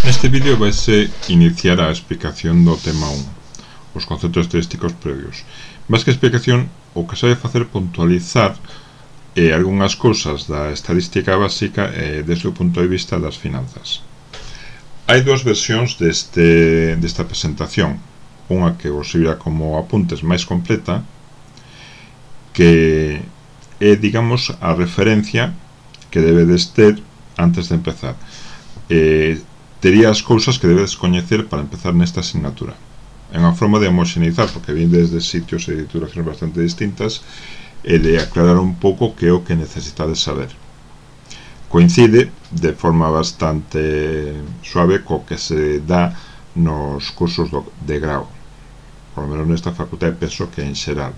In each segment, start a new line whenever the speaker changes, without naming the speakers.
Neste vídeo vaise iniciar a explicación do tema 1, os conceptos estadísticos previos. Máis que explicación, o que se vai facer é puntualizar algunhas cousas da estadística básica desde o punto de vista das finanzas. Hai dúas versións desta presentación, unha que vos servirá como apuntes máis completa, que é, digamos, a referencia que debedes ter antes de empezar. Tería as cousas que debedes coñecer para empezar nesta asignatura. É unha forma de homoxeneizar, porque vindes de sitios e titulacións bastante distintas, e de aclarar un pouco que é o que necesitades saber. Coincide de forma bastante suave co que se dá nos cursos de grau, por lo menos nesta facultade penso que en xeral,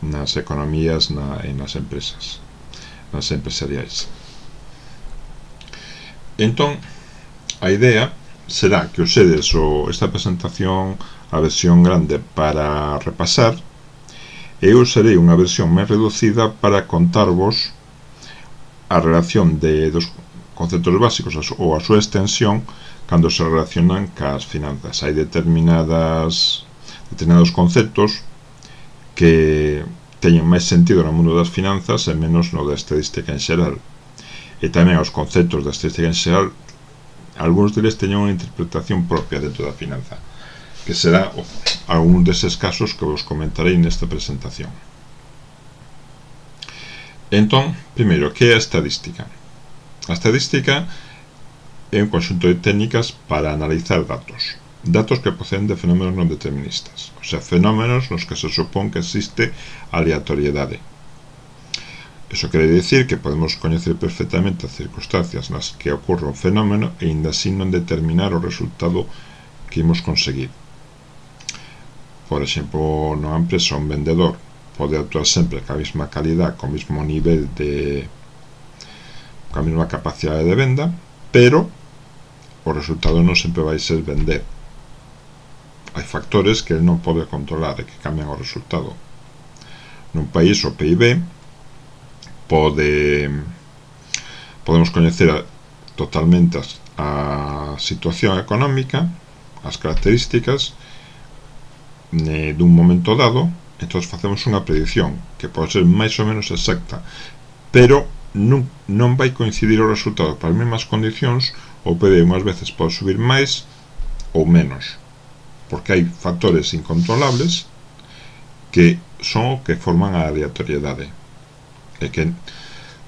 nas economías e nas empresas, nas empresariais. Entón, a idea será que usedes esta presentación, a versión grande, para repasar, e eu usarei unha versión máis reducida para contarvos a relación dos conceptos básicos ou a súa extensión cando se relacionan cas finanzas. Hai determinados conceptos que teñen máis sentido no mundo das finanzas e menos no da estadística en xeral. E tamén os conceptos da estadística en xeral, algúns deles teñen unha interpretación propia dentro da finanza, que será algún deses casos que vos comentarei nesta presentación. Entón, primeiro, que é a estadística? A estadística é un conxunto de técnicas para analizar datos que proceden de fenómenos non deterministas, o sea, fenómenos nos que se supón que existe aleatoriedade. Iso quere dicir que podemos coñecer perfectamente as circunstancias nas que ocorre un fenómeno e ainda así non determinar o resultado que imos conseguir. Por exemplo, nunha empresa un vendedor pode actuar sempre ca mesma calidad, co mesmo nivel coa mesma capacidade de venda, pero o resultado non sempre vai ser vender. Hai factores que ele non pode controlar e que cambian o resultado. Nun país o PIB podemos coñecer totalmente a situación económica, as características dun momento dado. Entón facemos unha predicción que pode ser máis ou menos exacta, pero non vai coincidir o resultado para as mesmas condicións. O PIB unhas veces pode subir máis ou menos, porque hai factores incontrolables que son o que forman a aleatoriedade e que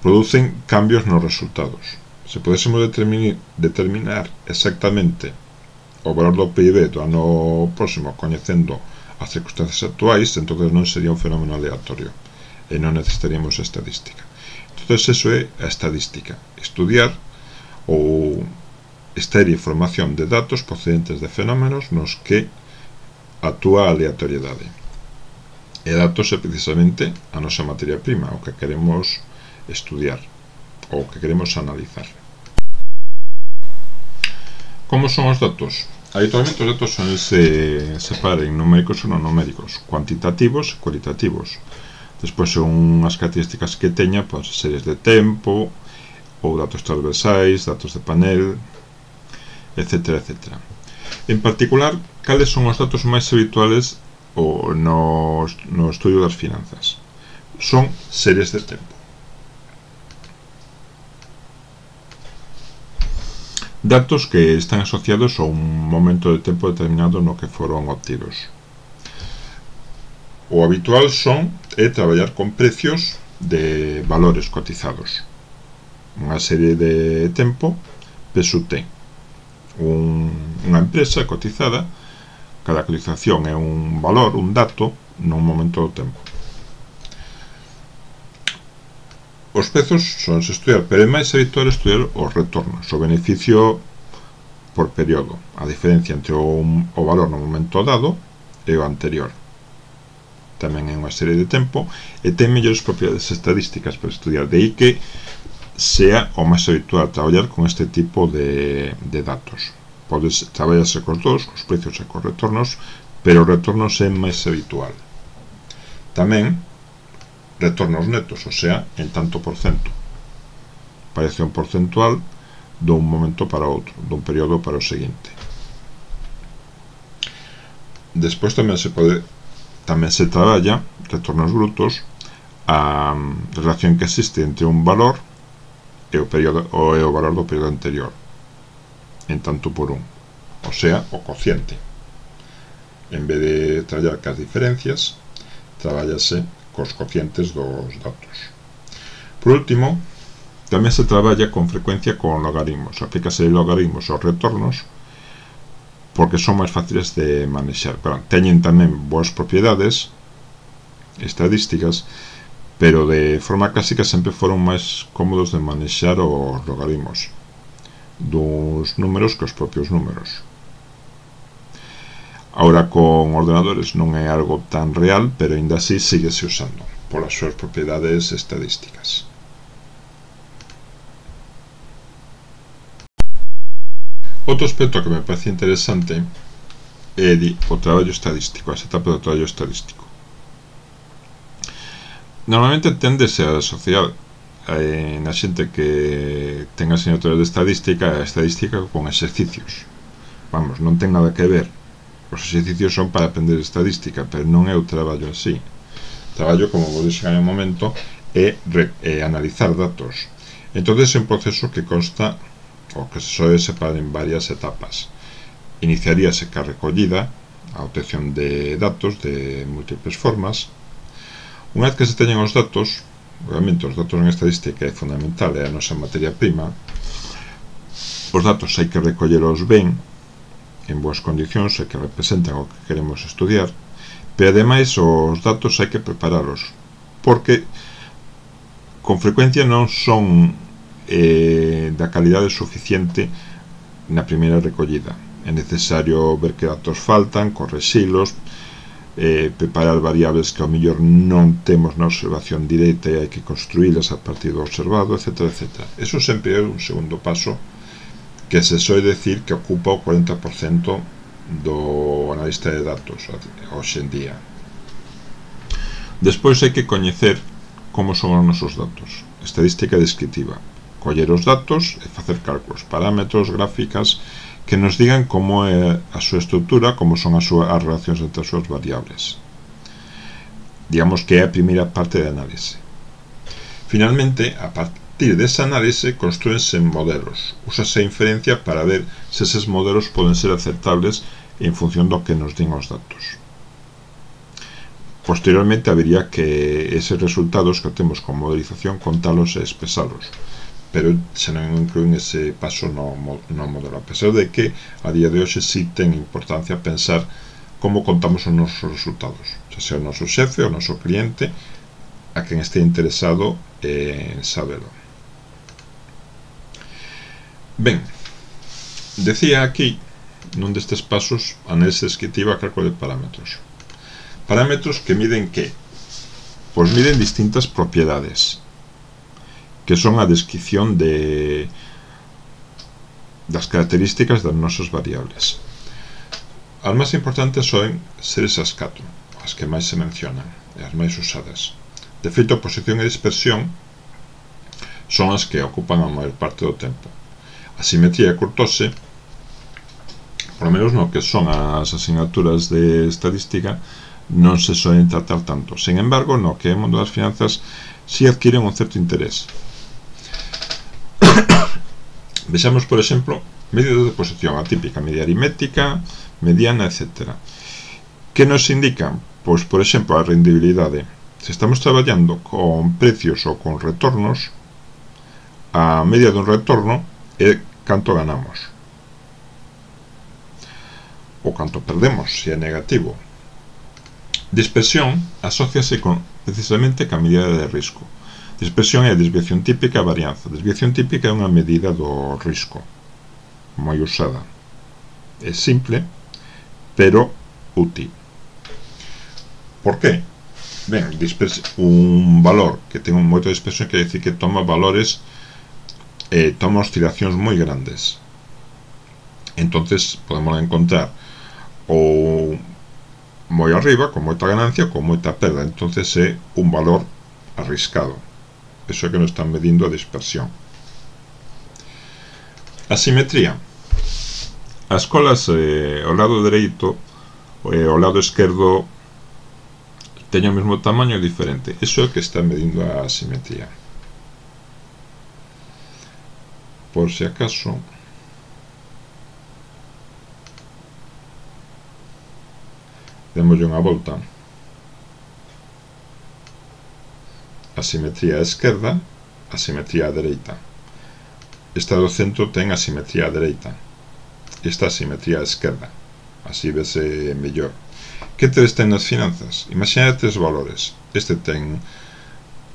producen cambios nos resultados. Se podésemos determinar exactamente o valor do PIB do ano próximo coñecendo as circunstancias actuais, entón non sería un fenómeno aleatorio e non necesitaríamos estadística. Entón, eso é a estadística: estudiar ou extraer información de datos procedentes de fenómenos nos que actúa a aleatoriedade. E datos é precisamente a nosa materia prima, o que queremos estudiar ou o que queremos analizar. Como son os datos? Habitualmente os datos se separan en numéricos e non numéricos, cuantitativos e cualitativos. Despois son unhas características que teña, poden ser series de tempo ou datos transversais, datos de panel, etc. En particular, cales son os datos máis habituales no estudio das finanzas? Son series de tempo. Datos que están asociados a un momento de tempo determinado no que foron obtidos. O habitual é traballar con precios de valores cotizados. Unha serie de tempo, P(T). Unha empresa cotizada, cada cotización é un valor, un dato, nun momento do tempo. Os prezos son se estudiar, pero é máis habitual estudiar os retornos, o beneficio por período, a diferencia entre o valor no momento dado e o anterior. Tamén é unha serie de tempo e ten mellores propiedades estadísticas para estudiar, de aí que sea o máis habitual traballar con este tipo de datos. Podes traballarse cos dous, cos precios e cos retornos, pero os retornos é máis habitual. Tamén retornos netos, o sea, en tanto por cento. Variación porcentual dun momento para outro, dun período para o seguinte. Despois tamén se traballa retornos brutos a relación que existe entre un valor e o valor do período anterior en tanto por un, o sea, o cociente. En vez de traballar cas diferencias, traballase cos cocientes dos datos. Por último, tamén se traballa con frecuencia con logaritmos. Aplícase logaritmos aos retornos porque son máis fáciles de manexar. Claro, teñen tamén boas propiedades estadísticas, pero de forma clásica sempre foron máis cómodos de manexar os logaritmos dos números que os propios números. Ahora con ordenadores non é algo tan real, pero ainda así síguese usando polas súas propiedades estadísticas. Outro aspecto que me parece interesante é o traballo estadístico, as etapas do traballo estadístico. Normalmente tendese a asociar na xente que ten asignaturas de estadística a estadística con exercicios. Vamos, non ten nada que ver. Os exercicios son para aprender estadística, pero non é o traballo en sí. O traballo, como vos dixen hai un momento, é analizar datos. Entón é un proceso que consta o que se soe separar en varias etapas. Iniciaríase ca recollida, a obtención de datos de múltiples formas. Unha vez que se teñen os datos, obviamente os datos en estadística é fundamental, é a nosa materia prima. Os datos hai que recolleros ben, en boas condicións, e que representan o que queremos estudiar, pero ademais os datos hai que preparalos, porque con frecuencia non son da calidade suficiente na primeira recollida. É necesario ver que datos faltan, correxilos, preparar variables que ao mellor non temos na observación directa e hai que construílas a partir do observado, etc. etc. Eso sempre é un segundo paso que se soe decir que ocupa o 40% do analista de datos hoxe en día. Despois hai que coñecer como son os nosos datos. Estadística descriptiva. Coller os datos e facer cálculos, parámetros, gráficas que nos digan como é a súa estrutura, como son as relacións entre as súas variables. Digamos que é a primeira parte de análise. Finalmente, a partir desa análise construense modelos. Úsase a inferencia para ver se eses modelos poden ser aceptables en función do que nos din os datos. Posteriormente habería que eses resultados que temos con modelización contalos e expresalos, pero se non incluen ese paso no modelo, a pesar de que a día de hoxe sí ten importancia pensar como contamos os nosos resultados, xa sea o noso xefe, o noso cliente, a quen este interesado en saberlo. Ben, decía aquí nun destes pasos análise descriptiva, cálculo de parámetros. Parámetros que miden que? Pois miden distintas propiedades, que son a descripción das características das nosas variables. As máis importantes son ser esas 4, as que máis se mencionan, e as máis usadas. De feito, posición e dispersión son as que ocupan a maior parte do tempo. A simetría e curtose, por lo menos no que son as asignaturas de estadística, non se soen tratar tanto. Sin embargo, no que é o mundo das finanzas si adquiren un certo interés. Vexamos, por exemplo, medidas de posición, a típica media aritmética, mediana, etc. Que nos indican? Pois, por exemplo, a rendibilidade. Se estamos traballando con precios ou con retornos, a media dun retorno é canto ganamos ou canto perdemos, se é negativo. Dispersión asóciase precisamente ca medida de risco. Dispersión é a desviación típica e a varianza. A desviación típica é unha medida do risco, moi usada. É simple, pero útil. Por qué? Ben, un valor que ten moita dispersión quere dicir que toma valores, toma oscilacións moi grandes. Entonces podemos encontrar ou moi arriba, con moita ganancia, ou con moita perda. Entonces é un valor arriscado. Eso é que nos están medindo a dispersión. Asimetría. As colas ao lado dereito e ao lado esquerdo teñen o mesmo tamaño e diferente. Iso é o que está medindo a asimetría. Por si acaso, démoslle unha volta. Asimetría á esquerda, asimetría á dereita. Esta do centro ten asimetría á dereita. Esta asimetría á esquerda. Así vese mellor. Que tres ten nas finanzas? Imagina tres valores. Este ten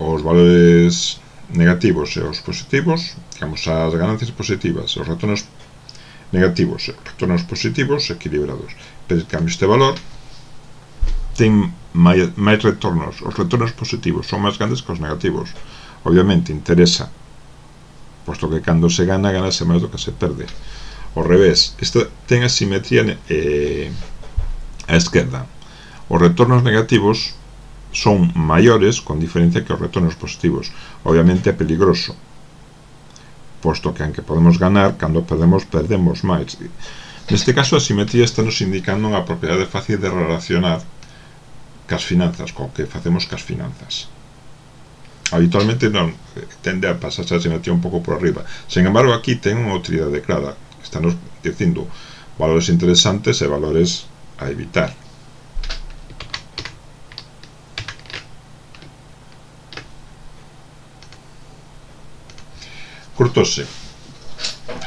os valores negativos e os positivos, digamos, as ganancias positivas, os retornos negativos e os retornos positivos equilibrados. Pero en cambio este valor ten máis retornos. Os retornos positivos son máis grandes que os negativos. Obviamente interesa, posto que cando se gana, ganase máis do que se perde. Ao revés, esta ten asimetría á esquerda. Os retornos negativos son maiores con diferencia que os retornos positivos. Obviamente é peligroso, posto que aunque podemos ganar, cando perdemos máis. Neste caso a asimetría está nos indicando unha propiedade fácil de relacionar cas finanzas, co que facemos cas finanzas. Habitualmente non tende a pasarse a asimetría un pouco por arriba. Sen embargo, aquí ten unha utilidade clara. Estamos dicindo valores interesantes e valores a evitar. Curtose.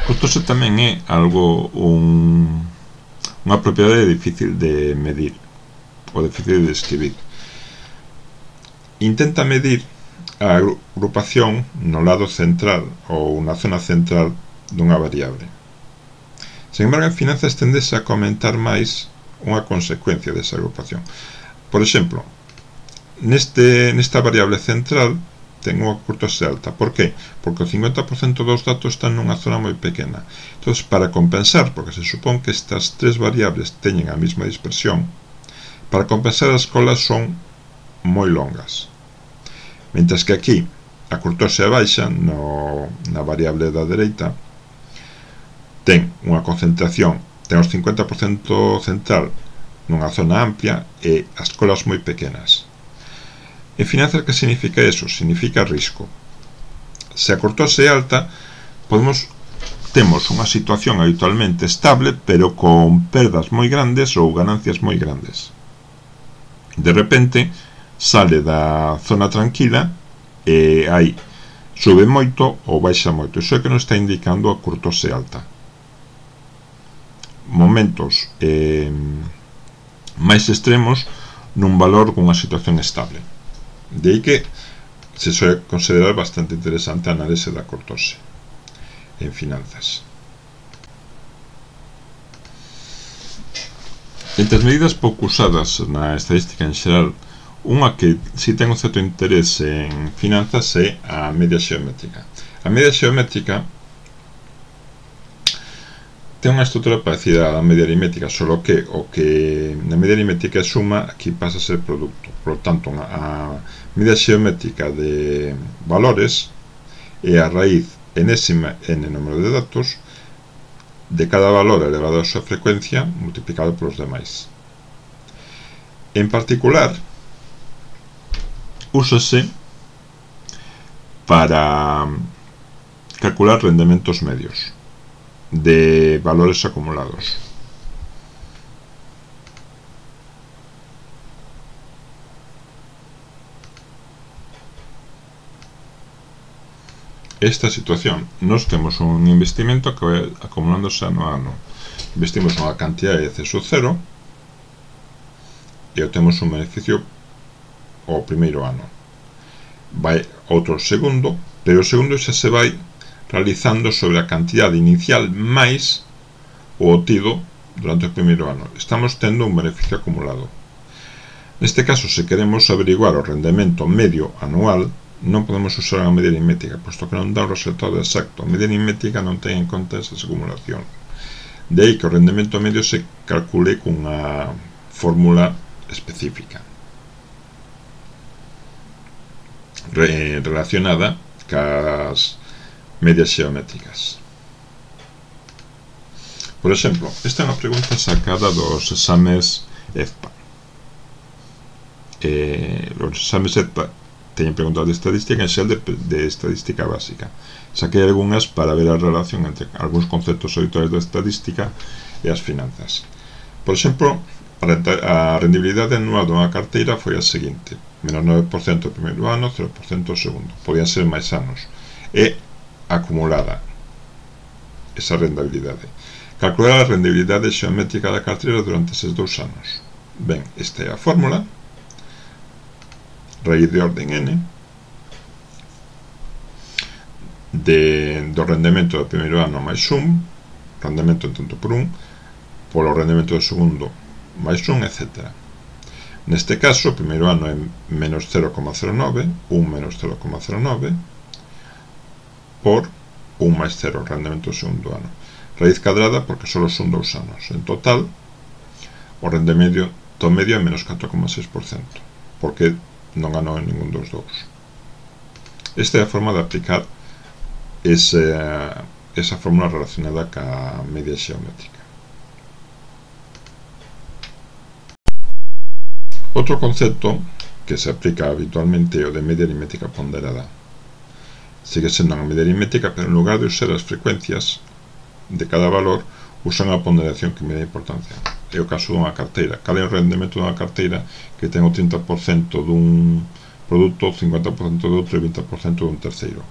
Curtose tamén é algo unha propiedade difícil de medir ou difícil de describir. Intenta medir a agrupación no lado central ou na zona central dunha variable. Sen embargo, en finanzas tendese a comentar máis unha consecuencia desa agrupación. Por exemplo, nesta variable central ten unha curtose alta. Por que? Porque o 50% dos datos están nunha zona moi pequena. Entón, para compensar, porque se supón que estas tres variables teñen a mesma dispersión, para compensar as colas son moi longas. Mentras que aquí a curtose baixa na variable da dereita ten unha concentración, ten os 50% central nunha zona amplia e as colas moi pequenas. En finanzas, que significa eso? Significa risco. Se a curtose é alta, temos unha situación habitualmente estable, pero con perdas moi grandes ou ganancias moi grandes. De repente sale da zona tranquila e aí sube moito ou baixa moito. Iso é que nos está indicando a curtose alta. Momentos máis extremos nun valor con unha situación estable. De aí que se suele considerar bastante interesante a análise da curtose en finanzas. Entre as medidas pouco usadas na estadística en xeral, unha que si ten un certo interés en finanzas é a media xeométrica. A media xeométrica ten unha estrutura parecida á media aritmética, só que o que na media aritmética é suma, aquí pasa a ser produto. Por lo tanto, a media xeométrica de valores é a raíz enésima n número de datos de cada valor elevado a súa frecuencia multiplicado polos demais. En particular, úsase para calcular rendementos medios de valores acumulados. Esta situación, nós temos un investimento que vai acumulándose ano a ano. Investimos unha cantidade de C sub 0 e obtemos un beneficio ao primeiro ano. Vai outro segundo, pero o segundo xa se vai realizando sobre a cantidade inicial máis o obtido durante o primeiro ano. Estamos tendo un beneficio acumulado. Neste caso, se queremos averiguar o rendemento medio anual, non podemos usar a media aritmética, posto que non dá o resultado exacto. A media aritmética non ten en conta esas acumulacións. De aí que o rendemento medio se calcule cunha fórmula específica relacionada cas medias xeométricas. Por exemplo, esta é unha pregunta sacada dos exames EFPA. Os exames EFPA teñen preguntas de estadística, en xel de estadística básica. Saquei algunhas para ver a relación entre algúns conceptos habituais da estadística e as finanzas. Por exemplo, a rendibilidade anual dunha carteira foi a seguinte: menos 9% o primeiro ano, 0% o segundo. Podían ser máis anos. E acumulada esa rentabilidade. Calcular a rendibilidade xeométrica da carteira durante eses 2 anos. Ben, esta é a fórmula. Raíz de orden n do rendemento do primeiro ano máis 1, rendemento en tanto por 1, polo rendemento do segundo máis 1, etc. Neste caso, o primeiro ano é menos 0,09, 1 menos 0,09, por 1 máis 0, rendemento do segundo ano. Raíz cadrada porque só son 2 anos. En total, o rendemento medio é menos 4,6%, porque non ganou en ningún dos dous. Esta é a forma de aplicar esa fórmula relacionada ca media xeométrica. Outro concepto que se aplica habitualmente é o de media aritmética ponderada. Sigue sendo unha media aritmética, pero en lugar de usar as frecuencias de cada valor, usan a ponderación que mede a importancia. É o caso dunha carteira. Cal é o rendemento dunha carteira que ten o 30% dun produto, o 50% do outro e o 20% dun terceiro?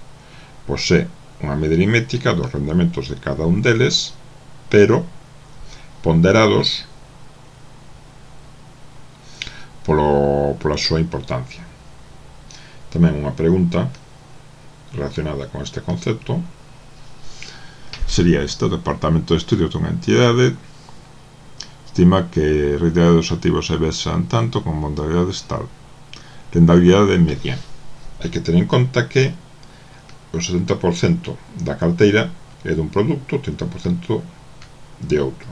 Pois é unha media aritmética dos rendementos de cada un deles, pero ponderados pola súa importancia. Tamén unha pregunta relacionada con este concepto sería esta: o Departamento de Estudios dunha entidade estima que a rentabilidade dos activos se besan tanto con modalidades tal. Rentabilidade media. Hai que ter en conta que o 70% da carteira é dun produto, o 30% de outro.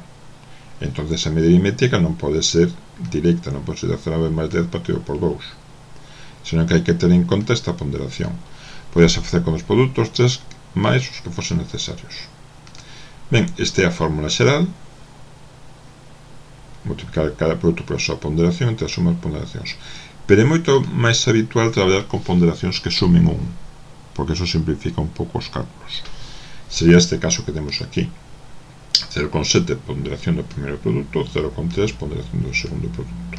Entón, a media aritmética non pode ser directa, non pode ser 0 máis 10 partido por 2, senón que hai que ter en conta esta ponderación. Podese facer con os produtos 3 máis os que fosen necesarios. Ben, esta é a fórmula xeral: multiplicar cada produto pola súa ponderación entre as sumas ponderacións. Pero é moito máis habitual traballar con ponderacións que sumen 1, porque eso simplifica un pouco os cálculos. Sería este caso que temos aquí: 0,7 ponderación do primeiro produto, 0,3 ponderación do segundo produto.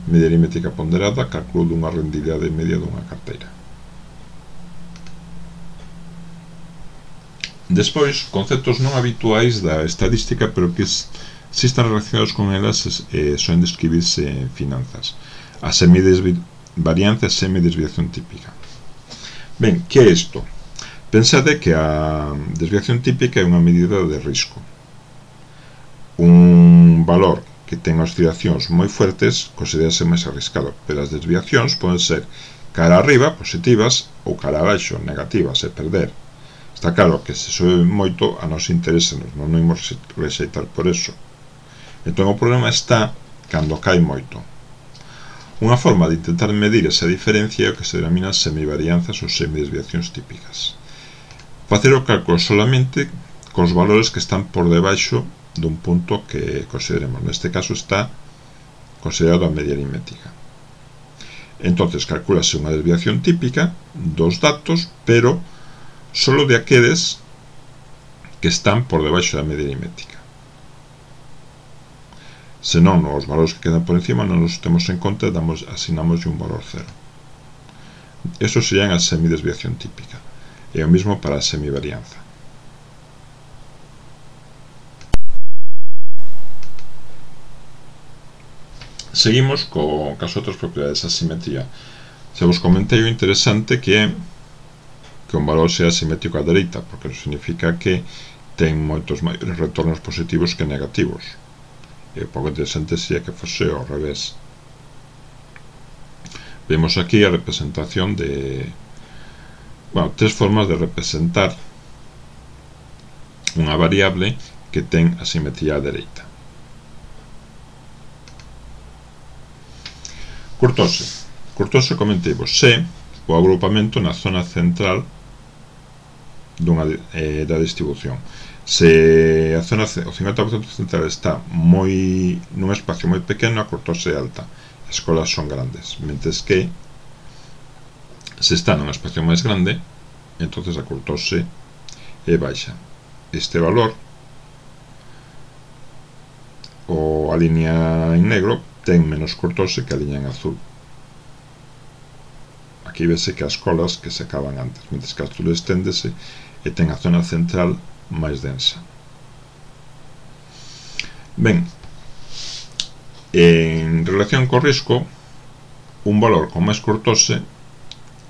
Media aritmética ponderada, cálculo dunha rendibilidade media dunha carteira. Despois, conceptos non habituais da estadística, pero que si están relacionados con elas, son describirse en finanzas: a semidesvarianza e semidesviación típica. Ben, que é isto? Pensade que a desviación típica é unha medida de risco. Un valor que ten oscilacións moi fuertes considerase máis arriscado, pero as desviacións poden ser cara arriba, positivas, ou cara abaixo, negativas, perder. Está claro que se sobe moito, a nos interesa, non imos rexeitar por eso. Entón o problema está cando cae moito. Unha forma de intentar medir esa diferencia é o que se denomina semivarianzas ou semidesviacións típicas. Facer o cálculo solamente cos valores que están por debaixo dun punto que consideremos. Neste caso está considerado a media aritmética. Entonces calculase unha desviación típica dos datos, pero solo de aqueles que están por debaixo da media aritmética. Se non, os valores que quedan por encima non os temos en conta e asignamos un valor 0. Eso sería a semidesviación típica. E o mismo para a semivarianza. Seguimos cas outras propiedades da simetría. Se vos comentei o interesante que é que un valor sea simétrico á dereita, porque eso significa que ten moitos maiores retornos positivos que negativos. E o pouco interesante sería que fose ao revés. Vemos aquí a representación de... tres formas de representar unha variable que ten a simetría á dereita. Curtose comentei-vos, se o agrupamento na zona central da distribución. Se a zona, o 50% central está nun espacio moi pequeno, a curtose é alta. As escolas son grandes, mentres que se está nun espacio máis grande, entonces a curtose é baixa. Este valor, a línea en negro, ten menos curtose que a línea en azul. Aquí vese que as escolas que se acaban antes, mentres que a azul esténdese e ten a zona central máis densa. Ben, en relación co risco, un valor con máis curtose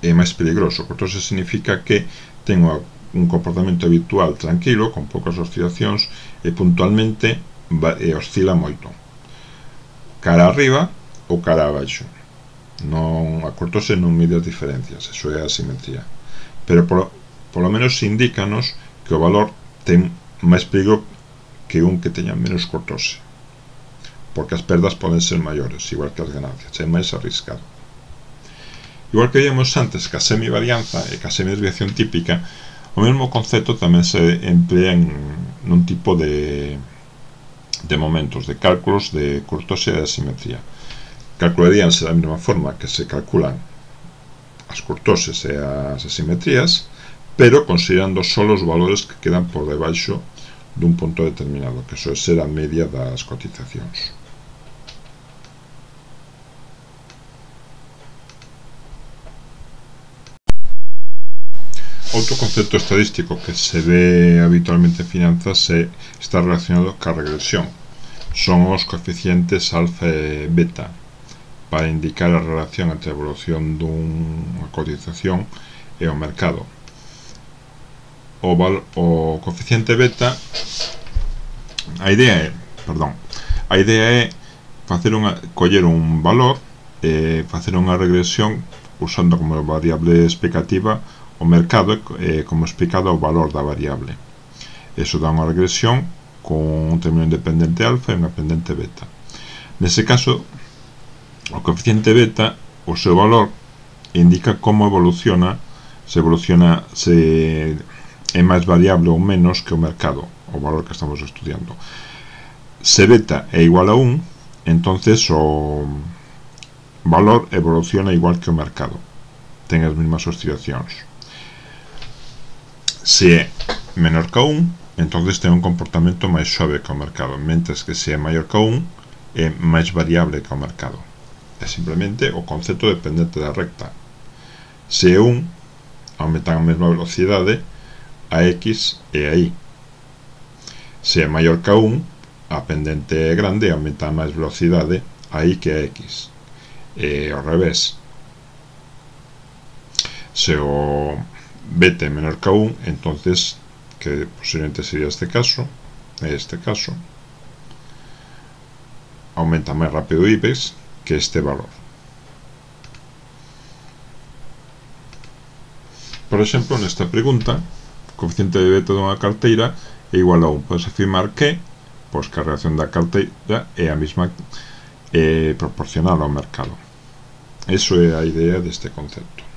é máis peligroso. Curtose significa que ten un comportamento habitual tranquilo, con poucas oscilacións, e puntualmente oscila moito, cara arriba ou cara abaixo. Non, a curtose non mide as diferencias, eso é a asimetría, pero polo menos indícanos que o valor ten máis perigo que un que teña menos curtose, porque as perdas poden ser maiores, igual que as ganancias, é máis arriscado. Igual que vimos antes que a semivarianza e que a semidesviación típica, o mesmo concepto tamén se emplea nun tipo de momentos, de cálculos de curtose e de asimetría. Calcularíanse da mesma forma que se calculan as curtoses e as asimetrías, pero considerando só os valores que quedan por debaixo dun punto determinado, que soe ser a media das cotizacións. Outro concepto estadístico que se ve habitualmente en finanzas está relacionado ca regresión. Son os coeficientes alfa e beta, para indicar a relación entre a evolución dunha cotización e o mercado. O coeficiente beta, a idea é coller un valor e facer unha regresión usando como variable explicativa o mercado e como explicado o valor da variable. Eso dá unha regresión con un término independente alfa e unha pendente beta. Nese caso, o coeficiente beta, o seu valor, indica como evoluciona, se é máis variable ou menos que o mercado, o valor que estamos estudiando. Se beta é igual a 1, entonces o valor evoluciona igual que o mercado, ten as mesmas oscilacións. Se é menor que 1, entonces ten un comportamento máis suave que o mercado, mentres que se é maior que 1, é máis variable que o mercado. É simplemente o concepto dependente da recta. Se é 1, aumentan a mesma velocidade a x e a y. Se é maior que a 1, a pendente é grande e aumenta a máis velocidade a y que a x. E ao revés. Se o beta é menor que a 1, entonces, que posiblemente sería este caso, aumenta máis rápido o IBEX que este valor. Por exemplo, nesta pregunta, o coeficiente de beta dunha carteira é igual a 1. Podes afirmar que a reacción da carteira é a mesma proporcional ao mercado. Eso é a idea deste concepto.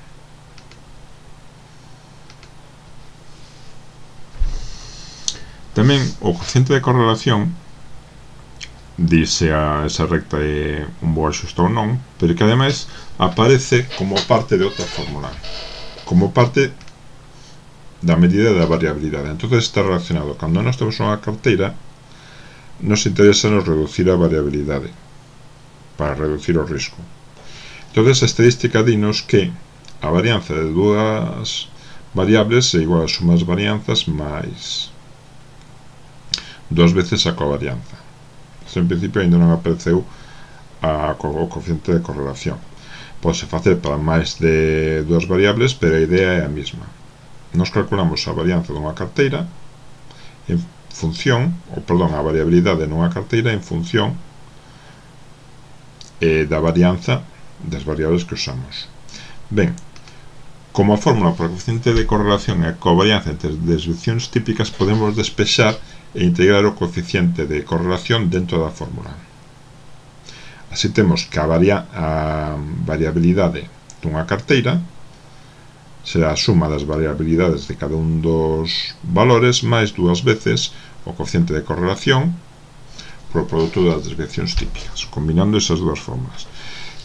Tamén o coeficiente de correlación dice a esa recta é un bo axuste ou non, pero que ademais aparece como parte de outra fórmula, como parte da medida da variabilidade. Entonces está relacionado. Cando nós temos unha carteira, nos interesa reducir a variabilidade para reducir o risco. Entonces a estadística dinos que a varianza de dúas variables é igual a suma das varianzas máis 2 veces a covarianza. En principio ainda non apareceu o coeficiente de correlación. Pode facer para máis de dúas variables, pero a idea é a mesma. Nos calculamos a varianza dunha carteira en función, a variabilidade nunha carteira en función da varianza das variables que usamos. Ben, como a fórmula para o coeficiente de correlación e a covarianza entre desviacións típicas, podemos despexar e integrar o coeficiente de correlación dentro da fórmula. Así temos que a variabilidade dunha carteira será a suma das variabilidades de cada un dos valores máis 2 veces o coeficiente de correlación por produto das desviacións típicas, combinando esas dúas fórmulas.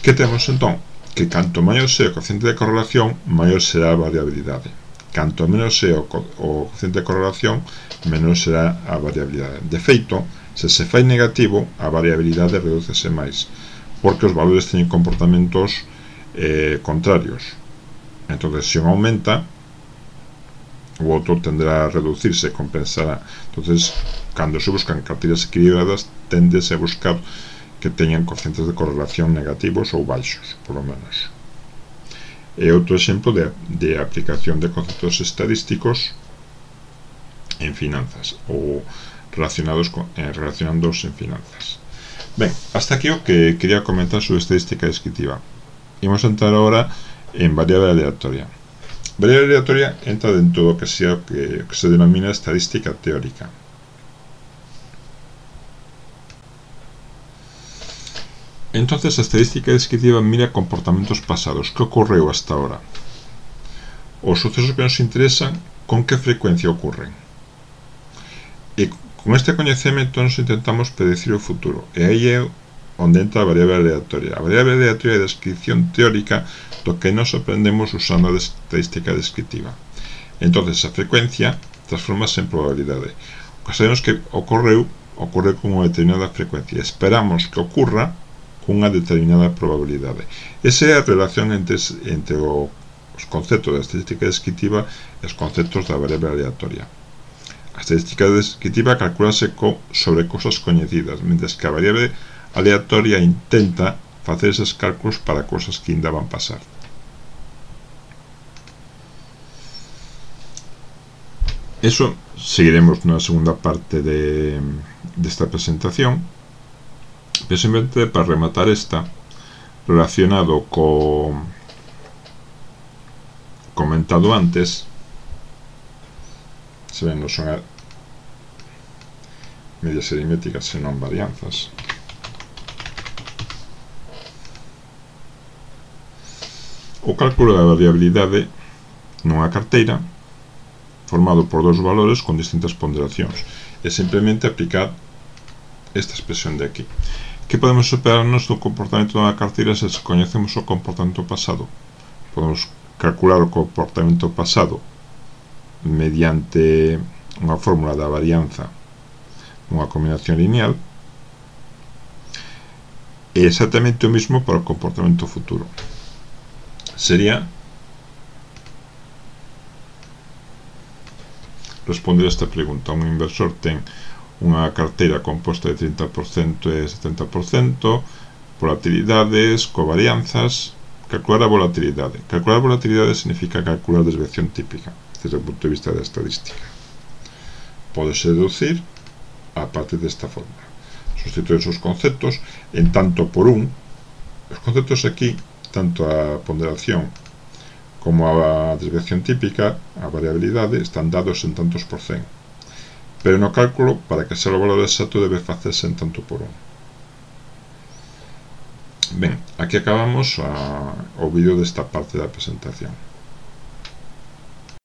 Que temos entón? Que canto maior sea o coeficiente de correlación, maior será a variabilidade. Canto menos sea o coeficiente de correlación, menor será a variabilidade. De feito, se se fai negativo, a variabilidade redúcese máis, porque os valores teñen comportamentos contrarios. Entón, se un aumenta, o outro tenderá a reducirse, compensará. Entón, cando se buscan cartillas equilibradas, tendese a buscar que teñan coeficientes de correlación negativos ou baixos, por lo menos. É outro exemplo de aplicación de conceptos estadísticos en finanzas, ou relacionándoos en finanzas. Ben, hasta aquí o que quería comentar sobre estadística descriptiva. Imos entrar agora en variable aleatoria. Variable aleatoria entra dentro do que se denomina estadística teórica. Entonces, a estadística descriptiva mira comportamentos pasados. Que ocorreu hasta ahora? Os sucesos que nos interesan, con que frecuencia ocurren? E con este coñecemento nos intentamos predecir o futuro. E aí é onde entra a variable aleatoria. A variable aleatoria é a descripción teórica do que nos aprendemos usando a estadística descriptiva. Entonces, a frecuencia transformase en probabilidade. O que sabemos que ocorre con unha determinada frecuencia. Esperamos que ocurra cunha determinada probabilidade. Esa é a relación entre os conceptos da estadística descriptiva e os conceptos da variable aleatoria. A estadística descriptiva calculase sobre cosas coñecidas, mentres que a variable aleatoria intenta facer eses cálculos para cosas que ainda van pasar. Eso seguiremos na segunda parte desta presentación. Pero simplemente para rematar esta, relacionado co comentado antes, se ven, non son medias aritméticas senón varianzas. O cálculo da variabilidade nunha carteira formado por dous valores con distintas ponderacións é simplemente aplicar esta expresión de aquí. Que podemos esperarnos do comportamento dunha carteira se coñecemos o comportamento pasado? Podemos calcular o comportamento pasado mediante unha fórmula da varianza nunha combinación lineal, e exactamente o mismo para o comportamento futuro. Sería responder a esta pregunta. Un inversor ten unha carteira composta de 30% e 70%, volatilidades, covarianzas. Calcular a volatilidade. Calcular a volatilidade significa calcular a desviación típica, desde o punto de vista da estadística. Pódese deducir a partir desta fórmula. Sustituir os conceptos en tanto por un. Os conceptos aquí, tanto a ponderación como a desviación típica, a variabilidade, están dados en tantos por cen. Pero no cálculo, para que sea o valor exacto, debe facerse en tanto por un. Ben, aquí acabamos o vídeo desta parte da presentación.